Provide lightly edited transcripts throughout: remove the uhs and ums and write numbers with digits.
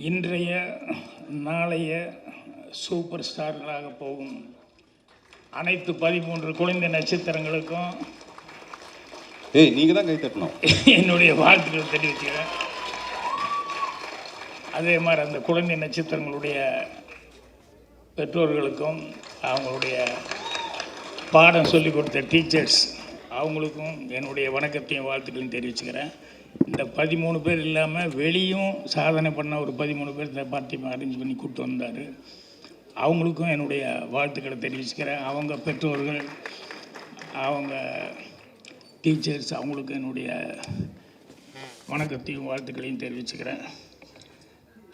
இன்றைய நாளைய சூப்பர் ஸ்டார்களாக போகும் அனைத்து 13 குழந்தை நட்சத்திரங்களுக்கும் நீங்கள் தான் கை தட்டணும். என்னுடைய வாழ்த்துக்கள் தெரிவிக்கிறேன். அதே மாதிரி அந்த குழந்தை நட்சத்திரங்களுடைய பெற்றோர்களுக்கும் அவங்களுடைய பாடம் சொல்லிக் கொடுத்த டீச்சர்ஸ் அவங்களுக்கும் என்னுடைய வணக்கத்தையும் வாழ்த்துக்களையும் தெரிவிச்சுக்கிறேன். இந்த 13 பேர் இல்லாமல் வெளியும் சாதனை பண்ண ஒரு 13 பேர் இந்த பார்ட்டி அரேஞ்ச் பண்ணி கூப்பிட்டு வந்தார். அவங்களுக்கும் என்னுடைய வாழ்த்துக்களை தெரிவிச்சுக்கிறேன். அவங்க பெற்றோர்கள், அவங்க டீச்சர்ஸ் அவங்களுக்கும் என்னுடைய வணக்கத்தையும் வாழ்த்துக்களையும் தெரிவிச்சுக்கிறேன்.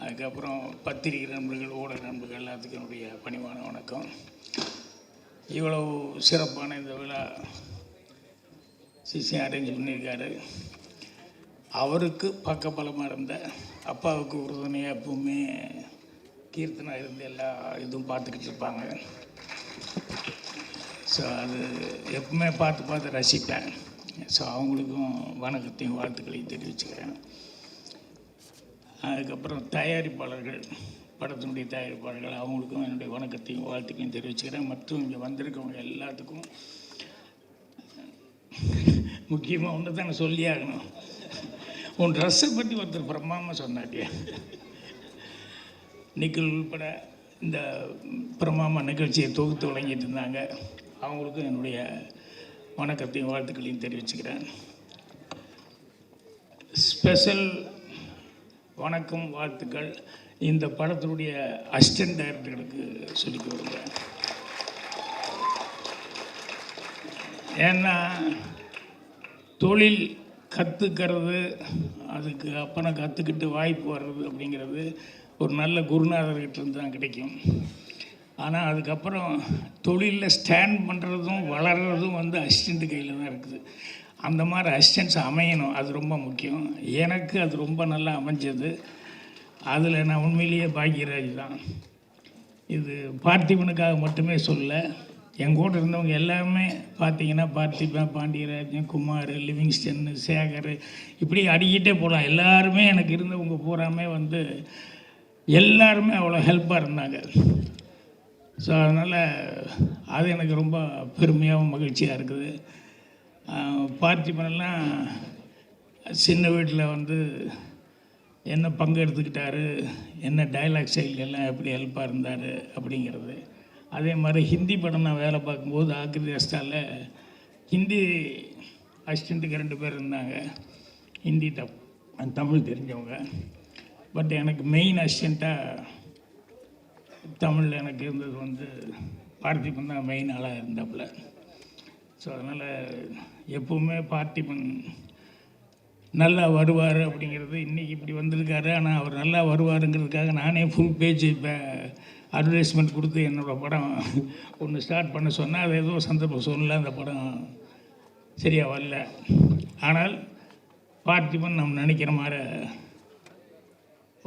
அதுக்கப்புறம் பத்திரிகை நண்பர்கள், ஊடக நண்பர்கள் எல்லாத்துக்கும் என்னுடைய பணிவான வணக்கம். இவ்வளவு சிறப்பான இந்த விழா சிசி அரேஞ்ச் பண்ணியிருக்காரு. அவருக்கு பக்கபலமாக இருந்த அப்பாவுக்கு உறுதுணையாக எப்பவுமே கீர்த்தனா இருந்து எல்லா இதுவும் பார்த்துக்கிட்டு இருப்பாங்க. ஸோ அது எப்பவுமே பார்த்து ரசிப்பேன். ஸோ அவங்களுக்கும் வணக்கத்தையும் வாழ்த்துக்களையும் தெரிவிச்சுக்கிறேன். அதுக்கப்புறம் தயாரிப்பாளர்கள், படத்தினுடைய தயாரிப்பாளர்கள் அவங்களுக்கும் என்னுடைய வணக்கத்தையும் வாழ்த்துக்களையும் தெரிவிச்சுக்கிறேன். மற்றும் இங்கே வந்திருக்கவங்க எல்லாத்துக்கும் முக்கியமாக ஒன்று தான் சொல்லி ஆகணும். உன் ட்ரெஸ்ஸை பற்றி ஒருத்தர் பிரமாமா சொன்னாட்டியா, நிக்கல் உள்பட இந்த பிரமாமா நிகழ்ச்சியை தொகுத்து வழங்கிட்டு இருந்தாங்க. அவங்களுக்கும் என்னுடைய வணக்கத்தையும் வாழ்த்துக்களையும் தெரிவிச்சுக்கிறேன். ஸ்பெஷல் வணக்கம் வாழ்த்துக்கள் இந்த படத்தினுடைய அசிஸ்டன்ட் டைரக்டர்களுக்கு சொல்லிக்க விரும்புகிறேன். ஏன்னா தொழில் கற்றுக்கிறது, அதுக்கு அப்புறம் கற்றுக்கிட்டு வாய்ப்பு வர்றது அப்படிங்கிறது ஒரு நல்ல குருநாதர்கிட்ட இருந்து தான் கிடைக்கும். ஆனால் அதுக்கப்புறம் தொழிலில் ஸ்டாண்ட் பண்ணுறதும் வளர்கிறதும் அசிஸ்டண்ட்டு கையில் தான் இருக்குது. அந்த மாதிரி அசிஸ்டன்ஸ் அமையணும், அது ரொம்ப முக்கியம். எனக்கு அது ரொம்ப நல்லா அமைஞ்சது. அதில் நான் உண்மையிலேயே பாக்கியராஜ் தான். இது பார்த்திபனுக்காக மட்டுமே சொல்ல, என் கூட இருந்தவங்க எல்லாமே பார்த்திங்கன்னா பார்த்திபன், பாண்டியராஜன், குமார், லிவிங்ஸ்டன், சேகர், இப்படி அடிக்கிட்டே போகலாம். எல்லாருமே எனக்கு இருந்தவங்க பூராமே எல்லாருமே அவ்வளோ ஹெல்ப்பாக இருந்தாங்க. ஸோ அதனால் அது எனக்கு ரொம்ப பெருமையாகவும் மகிழ்ச்சியாக இருக்குது. பார்த்திபனெல்லாம் சின்ன வீட்டில் என்ன பங்கு எடுத்துக்கிட்டாரு, என்ன டைலாக் ஸ்டைல் எல்லாம் எப்படி ஹெல்ப்பாக இருந்தார் அப்படிங்கிறது. அதே மாதிரி ஹிந்தி படம் நான் வேலை பார்க்கும்போது ஆக்கிரி அஸ்தாவில் ஹிந்தி அசிஸ்டண்ட்டுக்கு 2 பேர் இருந்தாங்க, ஹிந்தி தமிழ் தெரிஞ்சவங்க. பட் எனக்கு மெயின் அசிஸ்டண்ட்டாக தமிழில் எனக்கு இருந்தது பார்த்திபன் தான் மெயின் ஆளாக இருந்தாப்புல. ஸோ அதனால் எப்போவுமே பார்த்திபன் நல்லா வருவார் அப்படிங்கிறது இன்றைக்கி இப்படி வந்திருக்காரு. ஆனால் அவர் நல்லா வருவாருங்கிறதுக்காக நானே ஃபுல் பேஜ் இப்போ அட்வர்டைஸ்மெண்ட் கொடுத்து என்னோடய படம் ஒன்று ஸ்டார்ட் பண்ண சொன்னால் அது ஏதோ சந்தர்ப்ப சூழ்நிலை அந்த படம் சரியாக வரல. ஆனால் பார்த்திபன் நம்ம நினைக்கிற மாதிரி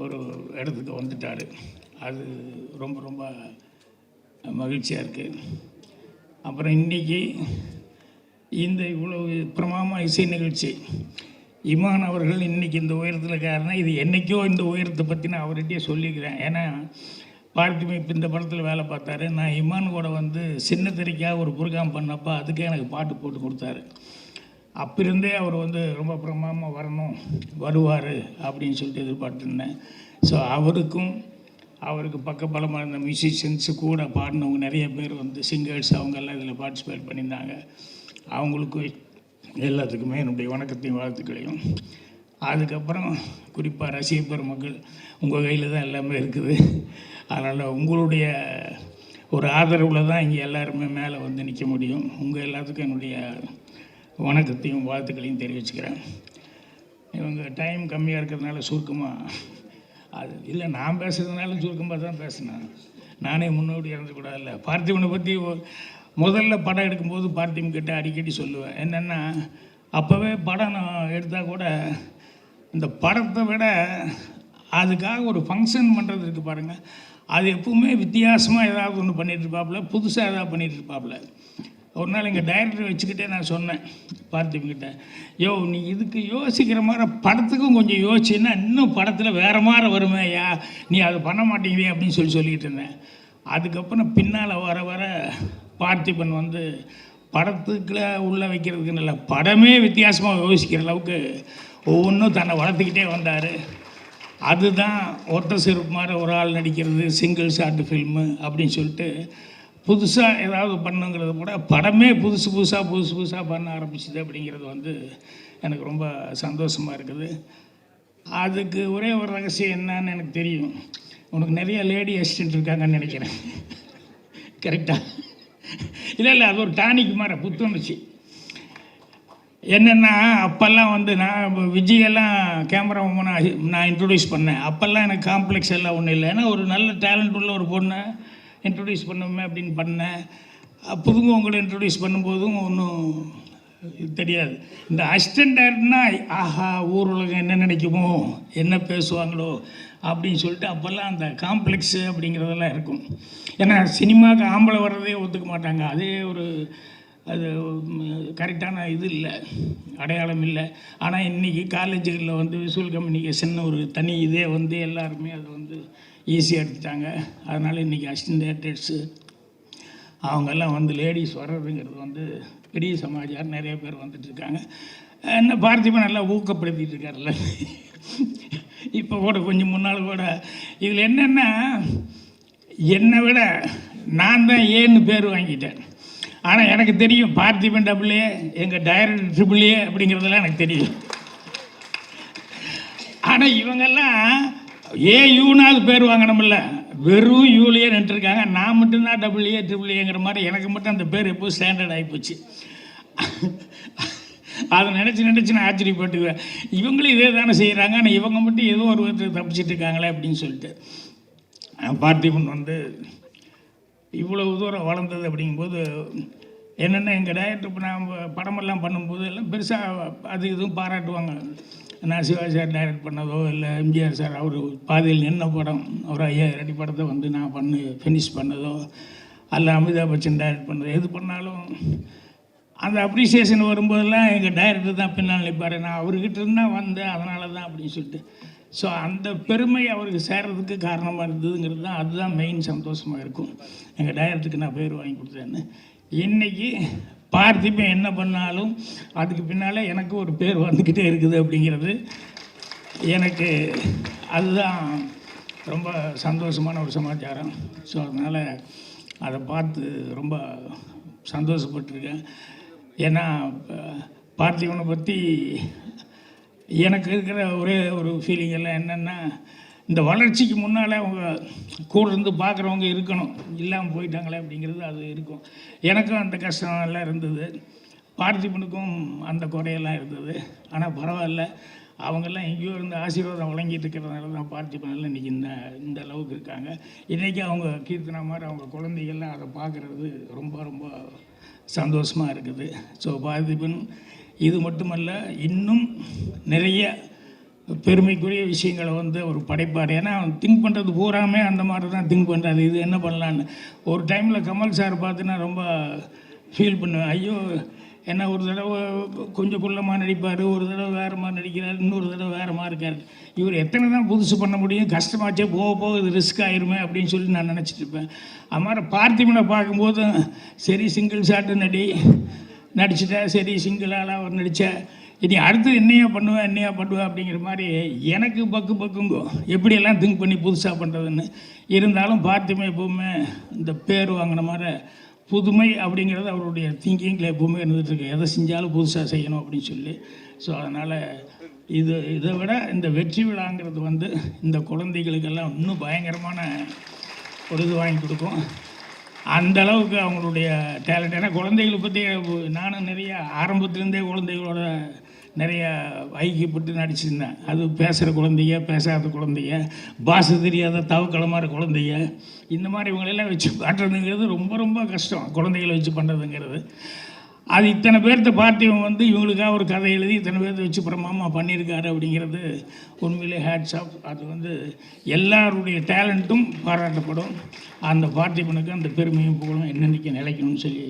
ஒரு இடத்துக்கு வந்துட்டார். அது ரொம்ப ரொம்ப மகிழ்ச்சியாக இருக்குது. அப்புறம் இன்றைக்கி இந்த இவ்வளவு பிரமாமா இசை நிகழ்ச்சி, இமான் அவர்கள் இன்றைக்கி இந்த உயரத்தில் காரணம். இது என்றைக்கோ இந்த உயரத்தை பற்றி நான் அவர்கிட்டயே சொல்லிக்கிறேன். ஏன்னா பார்த்திபன் இப்போ இந்த படத்தில் வேலை பார்த்தாரு. நான் இமான் கூட சின்ன திரைக்காக ஒரு புரோகிராம் பண்ணப்போ அதுக்கே எனக்கு பாட்டு போட்டு கொடுத்தாரு. அப்பிருந்தே அவர் ரொம்ப பிரமாதமாக வரணும், வருவார் அப்படின்னு சொல்லிட்டு எதிர்பார்த்துருந்தேன். ஸோ அவருக்கு பக்கபலமாக இருந்த மியூசிஷியன்ஸு கூட பாடினவங்க நிறைய பேர் சிங்கர்ஸ் அவங்கெல்லாம் இதில் பார்ட்டிசிபேட் பண்ணியிருந்தாங்க. அவங்களுக்கும் எல்லாத்துக்குமே என்னுடைய வணக்கத்தையும் வாழ்த்துக்களையும். அதுக்கப்புறம் குறிப்பாக ரசிக பெருமக்கள், உங்கள் கையில் தான் எல்லாமே இருக்குது. அதனால் உங்களுடைய ஒரு ஆதரவில் தான் இங்கே எல்லாருமே மேலே நிற்க முடியும். உங்கள் எல்லாத்துக்கும் என்னுடைய வணக்கத்தையும் வாழ்த்துக்களையும் தெரிவிச்சுக்கிறேன். இவங்க டைம் கம்மியாக இருக்கிறதுனால சுருக்கமாக அது இல்லை, நான் பேசுகிறதுனால சுருக்கமாக தான் பேசினேன். நானே முன்னோடி இறந்துக்கூடாதுல்ல. பார்த்திபனை பற்றி முதல்ல படம் எடுக்கும்போது பார்த்திபன் கிட்ட அடிக்கடி சொல்லுவேன். என்னென்னா, அப்போவே படம் நான் எடுத்தால் கூட இந்த படத்தை விட அதுக்காக ஒரு ஃபங்க்ஷன் பண்ணுறது இருக்குது பாருங்கள், அது எப்பவுமே வித்தியாசமாக ஏதாவது ஒன்று பண்ணிகிட்ருப்பாப்புல, புதுசாக ஏதாவது பண்ணிகிட்ருப்பாப்புல. ஒரு நாள் எங்கள் டைரக்டர் வச்சுக்கிட்டே நான் சொன்னேன் பார்த்திபன்கிட்ட, யோ நீ இதுக்கு யோசிக்கிற மாதிரி படத்துக்கும் கொஞ்சம் யோசிச்சுன்னா இன்னும் படத்தில் வேறு மாதிரி வருமே ஐயா, நீ அதை பண்ண மாட்டேங்கிறே அப்படின்னு சொல்லிக்கிட்டு இருந்தேன். அதுக்கப்புறம் பின்னால் வர வர பார்த்திபன் வந்து படத்துக்குள்ள உள்ளே வைக்கிறதுக்கு நல்ல படமே வித்தியாசமாக யோசிக்கிற அளவுக்கு ஒவ்வொன்றும் தன்னை வளர்த்துக்கிட்டே வந்தார். அதுதான் ஒத்த செருப்பு மாதிரி ஒரு ஆள் நடிக்கிறது, சிங்கிள் ஷார்ட் ஃபில்மு அப்படின்னு சொல்லிட்டு புதுசாக ஏதாவது பண்ணுங்கிறது கூட படமே புதுசு புதுசாக பண்ண ஆரம்பிச்சுது அப்படிங்கிறது வந்து எனக்கு ரொம்ப சந்தோஷமாக இருக்குது. அதுக்கு ஒரே ஒரு ரகசியம் என்னன்னு எனக்கு தெரியும். உனக்கு நிறைய லேடி அசிஸ்டன்ட் இருக்காங்கன்னு நினைக்கிறேன். கரெக்டாக? இல்லை அது ஒரு டானிக் மாதிரி புத்துணர்ச்சி. என்னென்னா அப்போல்லாம் வந்து நான் விஜயெல்லாம் கேமரா நான் இன்ட்ரடியூஸ் பண்ணேன். அப்போல்லாம் எனக்கு காம்ப்ளெக்ஸ் எல்லாம் ஒன்றும் இல்லை. ஏன்னா ஒரு நல்ல டேலண்ட் உள்ள ஒரு பொண்ணை இன்ட்ரடியூஸ் பண்ணுவோமே அப்படின்னு பண்ணேன். புதுங்க உங்களை இன்ட்ரடியூஸ் பண்ணும்போதும் ஒன்றும் தெரியாது. இந்த அசிஸ்டன்ட் டைரக்டர்னா ஆஹா ஊர் உலகம் என்ன நினைக்குமோ, என்ன பேசுவாங்களோ அப்படின்னு சொல்லிட்டு அப்போல்லாம் அந்த காம்ப்ளெக்ஸு அப்படிங்கிறதெல்லாம் இருக்கும். ஏன்னா சினிமாவுக்கு ஆம்பளை வர்றதே ஒத்துக்க மாட்டாங்க. அதே ஒரு அது கரெக்டான இது இல்லை, அடையாளம் இல்லை. ஆனால் இன்றைக்கி காலேஜுகளில் வந்து விசுவல் கம்யூனிகேஷன் ஒரு தனி இதே வந்து எல்லாருமே அதை வந்து ஈஸியாக எடுத்துட்டாங்க. அதனால் இன்றைக்கி அசிஸ்டன்ட் டைரக்டர்ஸு அவங்கெல்லாம் வந்து லேடிஸ் வர்றதுங்கிறது வந்து பெரிய சமாச்சாரம். நிறைய பேர் வந்துட்டுருக்காங்க. என்ன பார்த்திபன் நல்லா ஊக்கப்படுத்திட்டு இருக்காருல்ல. இப்போ கூட கொஞ்சம் முன்னால் கூட இதில் என்னென்னா என்னை விட நான் தான் ஏன்னு பேர் வாங்கிட்டேன். ஆனால் எனக்கு தெரியும் பார்த்திபன் டபுள்ஏ, எங்கள் டைரக்டர் ட்ரிபிள்ஏ அப்படிங்கிறதெல்லாம் எனக்கு தெரியும். ஆனால் இவங்கெல்லாம் யூனாவது பேர் வாங்கணுமில்ல, வெறும் யூலேயே நின்றுருக்காங்க. நான் மட்டும்தான் டபுள்ஏ ட்ரிபிள்ஏங்கிற மாதிரி எனக்கு மட்டும் அந்த பேர் எப்போது ஸ்டாண்டர்ட் ஆகிப்போச்சு. அதை நினச்சி நான் ஆச்சரியப்பட்டுக்குவேன். இவங்களும் இதே தானே செய்கிறாங்க, ஆனால் இவங்க மட்டும் ஏதோ ஒரு விதத்தில் தப்பிச்சிட்டு இருக்காங்களே அப்படின்னு சொல்லிட்டு. பார்த்திபன் வந்து இவ்வளவு தூரம் வளர்ந்தது அப்படிங்கும்போது என்னென்னா எங்கள் டைரக்டர் இப்போ நான் படமெல்லாம் பண்ணும்போது எல்லாம் பெருசாக அது இதுவும் பாராட்டுவாங்க. நான் சிவாஜி சார் டைரக்ட் பண்ணதோ இல்லை எம்ஜிஆர் சார் அவர் பாதையில் நின்ன படம் ஒரு 5000 அடி படத்தை வந்து நான் ஃபினிஷ் பண்ணதோ அல்ல அமிதாப் பச்சன் டைரக்ட் பண்ணதோ எது பண்ணாலும் அந்த அப்ரிசியேஷன் வரும்போதெல்லாம் எங்கள் டைரக்டர் தான் பின்னால் நிற்பார். நான் அவர்கிட்ட இருந்தால் வந்தேன், அதனால தான் அப்படின்னு சொல்லிட்டு. ஸோ அந்த பெருமை அவருக்கு சேர்றதுக்கு காரணமாக இருந்ததுங்கிறது தான், அதுதான் மெயின் சந்தோஷமாக இருக்கும். எங்கள் டைரக்டருக்கு நான் பேர் வாங்கி கொடுத்தேன்னு. இன்றைக்கி பார்த்திபன் என்ன பண்ணாலும் அதுக்கு பின்னால் எனக்கு ஒரு பேர் வந்துக்கிட்டே இருக்குது அப்படிங்கிறது எனக்கு அதுதான் ரொம்ப சந்தோஷமான ஒரு சமாச்சாரம். ஸோ அதனால் அதை பார்த்து ரொம்ப சந்தோஷப்பட்டிருக்கேன். ஏன்னா பார்த்திபனை பற்றி எனக்கு இருக்கிற ஒரே ஒரு ஃபீலிங் எல்லாம் என்னென்னா, இந்த வளர்ச்சிக்கு முன்னால் அவங்க கூட இருந்து பார்க்குறவங்க இருக்கணும், இல்லாமல் போயிட்டாங்களே அப்படிங்கிறது அது இருக்கும். எனக்கும் அந்த கஷ்டம் எல்லாம் இருந்தது, பார்த்திபனுக்கும் அந்த குறையெல்லாம் இருந்தது. ஆனால் பரவாயில்ல, அவங்கெல்லாம் எங்கேயோ இருந்து ஆசீர்வாதம் வழங்கிட்டு இருக்கிறதுனால தான் பார்த்திபனெல்லாம் இன்றைக்கி இந்த அளவுக்கு இருக்காங்க. இன்றைக்கி அவங்க கீர்த்தனா மாதிரி அவங்க குழந்தைகள்லாம் அதை பார்க்குறது ரொம்ப ரொம்ப சந்தோஷமாக இருக்குது. ஸோ பார்த்திபன் இது மட்டுமல்ல, இன்னும் நிறைய பெருமைக்குரிய விஷயங்களை வந்து ஒரு படைப்பார். ஏன்னா அவன் திங்க் பண்ணுறது பூராமே அந்த மாதிரி தான் திங்க் பண்ணுறாரு, இது என்ன பண்ணலான்னு. ஒரு டைமில் கமல் சார் பார்த்து நான் ரொம்ப ஃபீல் பண்ணுவேன். ஐயோ ஏன்னா ஒரு தடவை கொஞ்சம் குள்ளமாக நடிப்பார், ஒரு தடவை வேறு மாதிரி நடிக்கிறார், இன்னொரு தடவை வேறு மாதிரி இருக்கார். இவர் எத்தனை தான் புதுசு பண்ண முடியும், கஷ்டமாச்சே, போக இது ரிஸ்க் ஆயிருமே அப்படின்னு சொல்லி நான் நினச்சிட்டு இருப்பேன். அது மாதிரி பார்த்திபனை பார்க்கும்போது சரி சிங்கிள் ஷாட்டு நடிச்சிட்டேன், சரி சிங்கிள் ஆளாக அவர் நடித்தேன், இனி அடுத்து என்னையா பண்ணுவேன் அப்படிங்கிற மாதிரி எனக்கு பக்குங்கோ எப்படியெல்லாம் திங்க் பண்ணி புதுசாக பண்ணுறதுன்னு. இருந்தாலும் பார்த்திபன் எப்போவுமே இந்த பேர் வாங்கின மாதிரி புதுமை அப்படிங்கிறது அவருடைய திங்கிங்கில் எப்போவுமே இருந்துகிட்ருக்கு. எதை செஞ்சாலும் புதுசாக செய்யணும் அப்படின்னு சொல்லி. ஸோ அதனால் இதை விட இந்த வெற்றி விழாங்கிறது வந்து இந்த குழந்தைகளுக்கெல்லாம் இன்னும் பயங்கரமான ஒரு இது வாங்கி கொடுக்கும். அந்த அளவுக்கு அவங்களுடைய டேலண்ட். ஏன்னா குழந்தைகளை பற்றி நானும் நிறைய ஆரம்பத்துலேருந்தே குழந்தைகளோட நிறைய ஐக்கியப்பட்டு நடிச்சிருந்தேன். அது பேசுகிற குழந்தைங்க, பேசாத குழந்தைங்க, பாஷை தெரியாத தவக்களமான குழந்தைங்க, இந்த மாதிரி இவங்களெல்லாம் வச்சு காட்டுறதுங்கிறது ரொம்ப ரொம்ப கஷ்டம். குழந்தைகளை வச்சு பண்ணுறதுங்கிறது அது இத்தனை பேர்த்த பார்த்து இவங்க வந்து இவங்களுக்காக ஒரு கதை எழுதி இத்தனை பேர்த்த வச்சு பிரமாமா பண்ணியிருக்காரு அப்படிங்கிறது உண்மையிலே ஹேட்ஸ் ஆஃப். அது வந்து எல்லாருடைய டேலண்ட்டும் பாராட்டப்படும். அந்த பார்த்திபனுக்கு அந்த பெருமையும் புகழும் என்னென்னைக்கு நிலைக்கணும்னு சொல்லி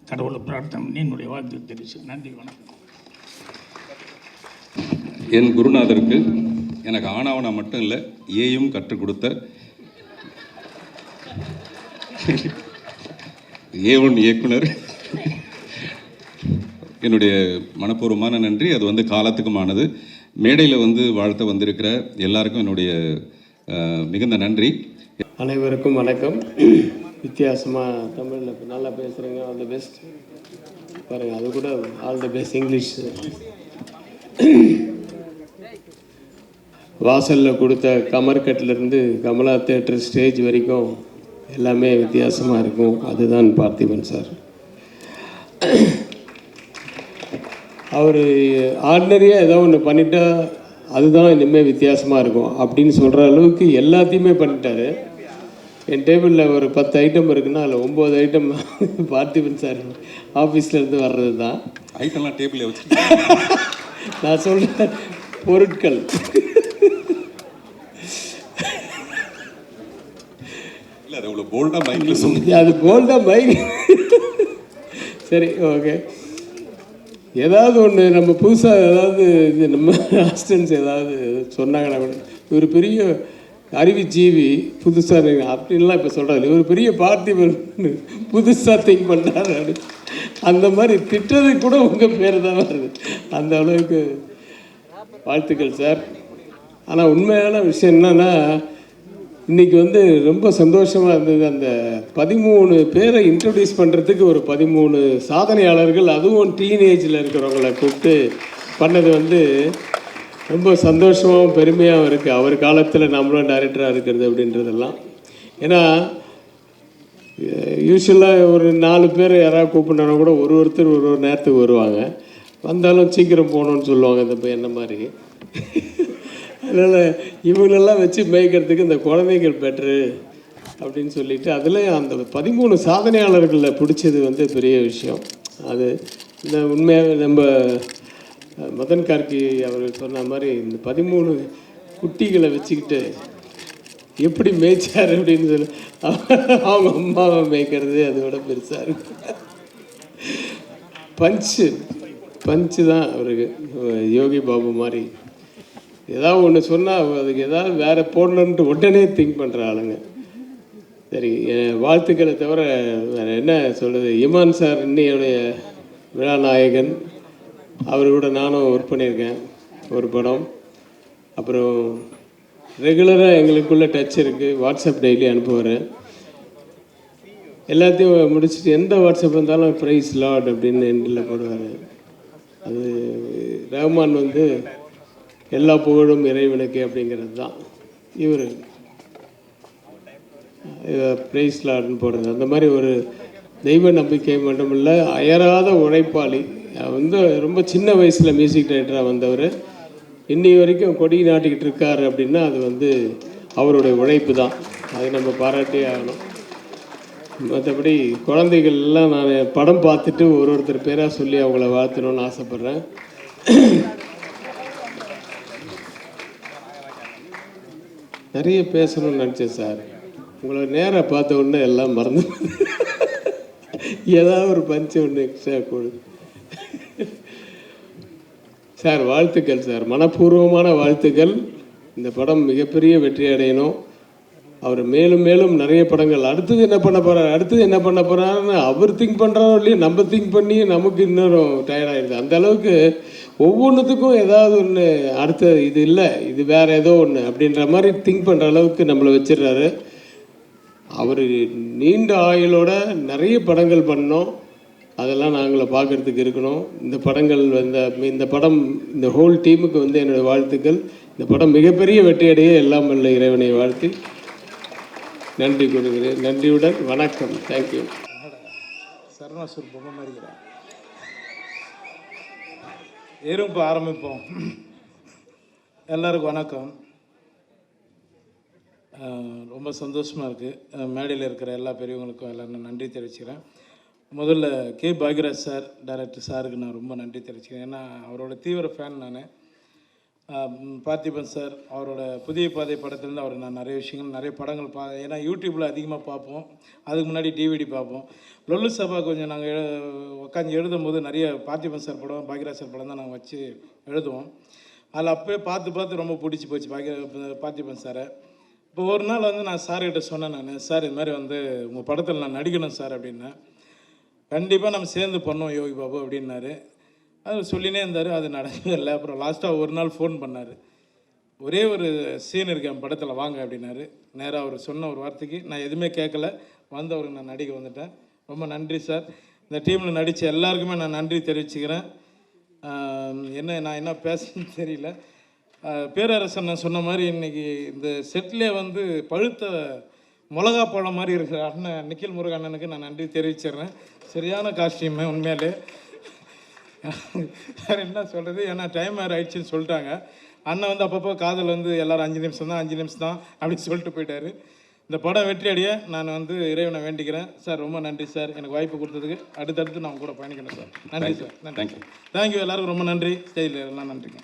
கடவுளை பிரார்த்தனை பண்ணி என்னுடைய வாழ்த்து தெரிவிச்சு நன்றி, வணக்கம். என் குருநாதருக்கு எனக்கு ஆனாவனா மட்டும் இல்லை ஏயும் கற்றுக் கொடுத்த A1 இயக்குனர் என்னுடைய மனப்பூர்வமான நன்றி. அது வந்து காலத்துக்குமானது. மேடையில் வந்து வாழ்த்த வந்திருக்கிற எல்லாருக்கும் என்னுடைய மிகுந்த நன்றி. அனைவருக்கும் வணக்கம். வித்தியாசமாக தமிழில் நல்லா பேசுகிறீங்க, ஆல் தி பெஸ்ட். பாருங்கள், அது கூட ஆல் தி பெஸ்ட் இங்கிலீஷ். வாசலில் கொடுத்த கமர்கட்லேருந்து கமலா தேட்டர் ஸ்டேஜ் வரைக்கும் எல்லாமே வித்தியாசமாக இருக்கும். அதுதான் பார்த்திபன் சார். அவர் ஆர்டினரியாக ஏதோ ஒன்று பண்ணிட்டா அதுதான் இனிமேல் வித்தியாசமாக இருக்கும் அப்படின்னு சொல்கிற அளவுக்கு எல்லாத்தையுமே பண்ணிட்டாரு. என் டேபிளில் ஒரு 10 ஐட்டம் இருக்குன்னா அதில் 9 ஐட்டம் பார்த்திபன் சார் ஆஃபீஸ்லேருந்து வர்றது தான். ஐட்டம்லாம் டேபிளில் வச்சு நான் சொல்கிறேன் பொருட்கள். இல்லை, அது அவ்வளோ போல்டாக மைக்கில் சொன்னீங்க. அது போல்டாக மைக். சரி, ஓகே. ஏதாவது ஒன்று நம்ம புதுசாக ஏதாவது இது நம்ம அசிஸ்டன்ஸ் ஏதாவது சொன்னாங்கன்னா கூட ஒரு பெரிய அறிவுஜீவி புதுசாக அப்படின்லாம் இப்போ சொல்கிறாரு. ஒரு பெரிய பார்த்திபன் புதுசாக திங்க் பண்ணுறாரு. அந்த மாதிரி திட்டத்துக்கு கூட உங்கள் பேர் தான் வருது. அந்த அளவுக்கு வாழ்த்துக்கள் சார். ஆனால் உண்மையான விஷயம் என்னன்னா, இன்றைக்கி வந்து ரொம்ப சந்தோஷமாக இருந்தது. அந்த 13 பேரை இன்ட்ரடியூஸ் பண்ணுறதுக்கு ஒரு 13 சாதனையாளர்கள், அதுவும் டீனேஜில் இருக்கிறவங்கள கூப்பிட்டு பண்ணது வந்து ரொம்ப சந்தோஷமாகவும் பெருமையாகவும் இருக்குது. அவர் காலத்தில் நம்மளும் டைரக்டராக இருக்கிறது அப்படின்றதெல்லாம். ஏன்னா யூஸ்வலாக ஒரு 4 பேர் யாராவது கூப்பிட்னா கூட ஒருத்தர் ஒரு நேரத்துக்கு வருவாங்க. வந்தாலும் சீக்கிரம் போகணுன்னு சொல்லுவாங்க இந்த என்ன மாதிரி. அதனால் இவங்களெல்லாம் வச்சு மேய்க்கிறதுக்கு இந்த குழந்தைகள் பெட்ரு அப்படின்னு சொல்லிட்டு அதில் அந்த 13 சாதனையாளர்களில் பிடிச்சது வந்து பெரிய விஷயம். அது இந்த உண்மையாக நம்ம மதன் கார்கி அவர்கள் சொன்ன மாதிரி இந்த 13 குட்டிகளை வச்சுக்கிட்டு எப்படி மேய்ச்சார் அப்படின்னு சொல்லி அவங்க அம்மாவை மேய்க்கிறது அதோட பெருசாக இருக்கு. பஞ்சு தான் அவருக்கு யோகி பாபு மாதிரி. ஏதாவது ஒன்று சொன்னால் அதுக்கு ஏதாவது வேறு போடணுன்ட்டு உடனே திங்க் பண்ணுற ஆளுங்க. சரி, வாழ்த்துக்களை தவிர வேறு என்ன சொல்கிறது. இமான் சார் இன்னையுடைய விழா நாயகன். அவர் கூட நானும் ஒர்க் பண்ணியிருக்கேன் ஒரு படம். அப்புறம் ரெகுலராக எங்களுக்குள்ளே டச் இருக்குது. வாட்ஸ்அப் டெய்லி அனுப்புவார். எல்லாத்தையும் முடிச்சுட்டு எந்த வாட்ஸ்அப் இருந்தாலும் ப்ரைஸ் லார்ட் அப்படின்னு எண்டில் போடுவார். அது ரஹ்மான் வந்து எல்லா புகழும் இறைவனுக்கு அப்படிங்கிறது தான். இவர் ப்ரைஸ் லார்ட்னு போடுறது. அந்த மாதிரி ஒரு தெய்வ நம்பிக்கை மட்டுமில்ல, அயராத உழைப்பாளி. வந்து ரொம்ப சின்ன வயசில் மியூசிக் டைரக்டராக வந்தவர் இன்னி வரைக்கும் கொடி நாட்டிக்கிட்டு இருக்கார் அப்படின்னா அது வந்து அவருடைய உழைப்பு தான். அதை நம்ம பாராட்டே ஆகணும். மற்றபடி குழந்தைகள் எல்லாம் நான் படம் பார்த்துட்டு ஒருத்தர் பேராக சொல்லி அவங்கள வாழ்த்தணும்னு ஆசைப்பட்றேன். நிறைய பேசணும்னு நினச்சேன் சார். உங்களை நேராக பார்த்த உடனே எல்லாம் மறந்து ஏதாவது ஒரு பஞ்சு ஒன்று எக்ஸ்ட்ரா கொடு சார். வாழ்த்துக்கள் சார், மனப்பூர்வமான வாழ்த்துக்கள். இந்த படம் மிகப்பெரிய வெற்றி அடையணும். அவர் மேலும் மேலும் நிறைய படங்கள் அடுத்தது என்ன பண்ண போகிறாருன்னு அவர் திங்க் பண்ணுறாரோ இல்லையோ நம்ம திங்க் பண்ணி நமக்கு இன்னும் டயர்டாகிடுது. அந்த அளவுக்கு ஒவ்வொன்றுத்துக்கும் ஏதாவது ஒன்று அடுத்த இது இல்லை, இது வேறு ஏதோ ஒன்று அப்படின்ற மாதிரி திங்க் பண்ணுற அளவுக்கு நம்மளை வச்சிடுறாரு. அவர் நீண்ட ஆயுளோட நிறைய படங்கள் பண்ணோம். அதெல்லாம் நாங்களை பார்க்குறதுக்கு இருக்கணும். இந்த படங்கள் இந்த படம் இந்த ஹோல் டீமுக்கு வந்து என்னுடைய வாழ்த்துக்கள். இந்த படம் மிகப்பெரிய வெற்றியடைய எல்லாம் வல்ல இறைவனை வாழ்த்தி நன்றி கொடுக்குறேன். நன்றியுடன் வணக்கம். தேங்க்யூ. சரணாசூர் பொம்மை மாதிரிக்கிறேன். இப்போ ஆரம்பிப்போம். எல்லாருக்கும் வணக்கம். ரொம்ப சந்தோஷமாக இருக்குது. மேடையில் இருக்கிற எல்லா பெரியவங்களுக்கும் எல்லோரும் நன்றி தெரிவிச்சுக்கிறேன். முதல்ல கே பாக்யராஜ் சார், டைரக்டர் சாருக்கு நான் ரொம்ப நன்றி தெரிவிச்சுக்கிறேன். ஏன்னா அவரோட தீவிர ஃபேன் நான். பார்த்திபன் சார் அவரோட புதிய பாதை படத்துலேருந்து அவர் நான் நிறைய விஷயங்கள் நிறைய படங்கள் ஏன்னா யூடியூப்பில் அதிகமாக பார்ப்போம். அதுக்கு முன்னாடி டிவிடி பார்ப்போம். லொல்லு சபா கொஞ்சம் நாங்கள் உட்காந்து எழுதும்போது நிறைய பார்த்திபன் சார் படம் பாக்யராஜ் சார் படம் தான் நாங்கள் வச்சு எழுதுவோம். அதில் அப்போயே பார்த்து ரொம்ப பிடிச்சி போச்சு பார்த்திபன் சாரை. இப்போ ஒரு நாள் வந்து நான் சார்கிட்ட சொன்னேன், சார் இது மாதிரி வந்து உங்கள் படத்தில் நான் நடிக்கணும் சார் அப்படின்னேன். கண்டிப்பாக நம்ம சேர்ந்து பண்ணோம் யோகி பாபு அப்படின்னாரு. அது சொல்லினே இருந்தார், அது நடக்கவே இல்லை. அப்புறம் லாஸ்ட்டாக ஒரு நாள் ஃபோன் பண்ணார், ஒரே ஒரு சீன் இருக்கு என் படத்தில் வாங்க அப்படின்னாரு. நேராக அவர் சொன்ன ஒரு வார்த்தைக்கு நான் எதுவுமே கேட்கல, வந்து அவருக்கு நான் நடிக்க வந்துட்டேன். ரொம்ப நன்றி சார். இந்த டீமில் நடித்த எல்லாருக்குமே நான் நன்றி தெரிவிச்சுக்கிறேன். நான் என்ன பேசணும்னு தெரியல. பேரரசன் நான் சொன்ன மாதிரி இன்றைக்கி இந்த செட்டிலே வந்து பழுத்த மிளகா பழம் மாதிரி இருக்கிற அண்ணன் நிக்கில் முருகன் அண்ணனுக்கு நான் நன்றி தெரிவிச்சிடுறேன். சரியான காஸ்டியூமு உண்மையிலே. வேறு என்ன சொல்கிறது, ஏன்னா டைம் வேறு ஆயிடுச்சுன்னு சொல்லிட்டாங்க. அண்ணன் வந்து அப்பப்போ காதல் வந்து எல்லோரும் 5 நிமிஷம் தான் அப்படின்னு சொல்லிட்டு போயிட்டார். இந்த படம் வெற்றி அடைய நான் வந்து இறைவனை வேண்டிக்கிறேன். சார் ரொம்ப நன்றி சார், எனக்கு வாய்ப்பு கொடுத்ததுக்கு. அடுத்தடுத்து நான் கூட பயணிக்கணும் சார். நன்றி சார். நன்றி. தேங்க்யூ. எல்லாருக்கும் ரொம்ப நன்றி. ஸ்டேஜில் எல்லாம் நன்றிங்க.